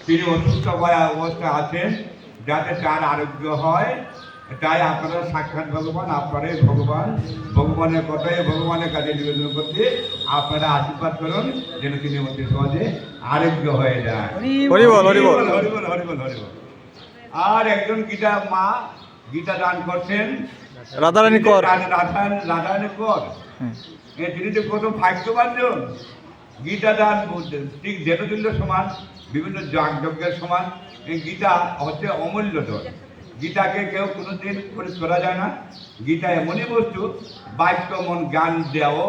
তিনি অসুস্থ অবস্থায় আছেন, যাতে তার আরোগ্য হয়। তাই আপনারা সাক্ষাৎ ভগবান, আপনারাই ভগবান, ভগবানের কথাই ভগবানের কাছে নিবেদন করতে আপনারা আশীর্বাদ করুন যেন তিনি অতি সহজে আরোগ্য হয়ে যায়। হরি বল, হরি বল। হরি বল, হরি বল, হরি বল। আর একজন গীতা মা গীতা দান করছেন, রাধারানী কর। রাধারানী কর। তিনি তো কত ভাগ্যবান জন। গীতা দান ঠিক দেবতুল্য সমান, বিভিন্ন যজ্ঞের সমান। এই গীতা হচ্ছে অমূল্য ধন। গীতাকে কেউ কোনোদিন খরিদ করা যায় না। গীতা এমনই বস্তু, বাক্য মন জ্ঞান দেও,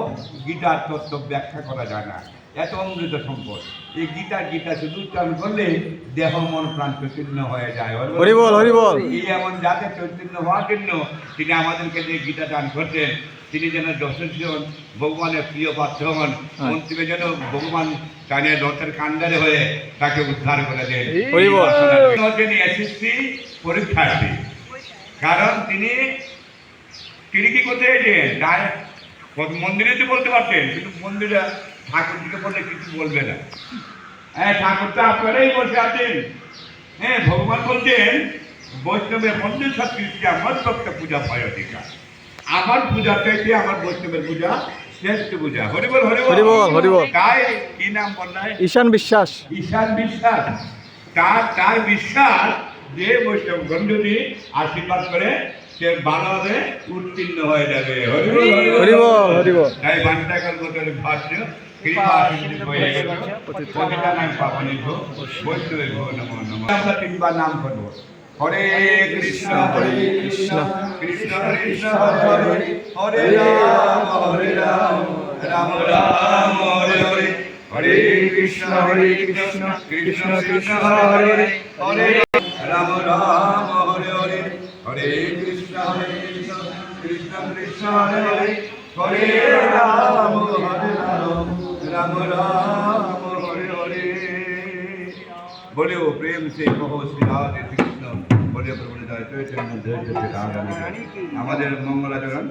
গীতার তত্ত্ব ব্যাখ্যা করা যায় না। এত অমৃত সম্পদ এই গীতা শুধু উচ্চারণ করলে দেহ মন প্রাণ চৈতন্য হয়ে যায়। হরি বল, হরি বল। এই এমন যাতে চৈতন্য হওয়ার জন্য তিনি আমাদেরকে যে গীতা দান করছেন, তিনি যেন যশস্বী ভগবানের প্রিয় পাত্র হন, অন্তিমে যেন ভগবান কানে রথের কান্ডারে হয়ে তাকে উদ্ধার করে দেন। তিনি এসএসসি পরীক্ষার্থী, কারণ তিনি কি করতে এসেছেন, তাই মন্দিরে তো বলতে পারতেন, কিন্তু মন্দিরে ঠাকুর দিকে বললে কিছু বলবে না। হ্যাঁ, ঠাকুর তো আপনারাই বসে আছেন। হ্যাঁ, ভগবান বলছেন বৈষ্ণবের মন্দির সৎকৃষ্টি আমার ভক্ত পূজা পায় অধিকার। আমার পূজা চাইতে আমার বৈষ্ণবের পূজা শ্রেষ্ঠ পূজা। হরি বল, হরি বল, হরি বল। তাই কি নাম বললেন? ঈশান বিশ্বাস। ঈশান বিশ্বাস। তার বিশ্বাস যে বৈষ্ণবগণ যদি আশীর্বাদ করে সে ভালোভাবে উত্তীর্ণ হয়ে যাবে। হরি বল, হরি বল, হরি বল। তাই বান্দাকাল বছর ভাষ্য কৃপা সিন্ধু হয়ে গেল, পতিতা নাম পাবনি ভো, বৈষ্ণবে ভো নমো নমঃ। আমরা তিনবার নাম করবো। হরে কৃষ্ণ, হরে কৃষ্ণ, কৃষ্ণ কৃষ্ণ হরে হরে, হরে রাম, রাম রাম হরে হরে, হরে কৃষ্ণ, কৃষ্ণ কৃষ্ণ হরে হরে, হরে রাম রাম হরে হরে, হরে কৃষ্ণ, কৃষ্ণ কৃষ্ণ হরে হরে, হরে রাম, রাম রাম হরে হরে। बोले वो प्रेम से कहो श्री राधे कृष्ण, बोले प्रभु जय चैतन्य जय जय राधा। আমাদের মঙ্গলাচরণ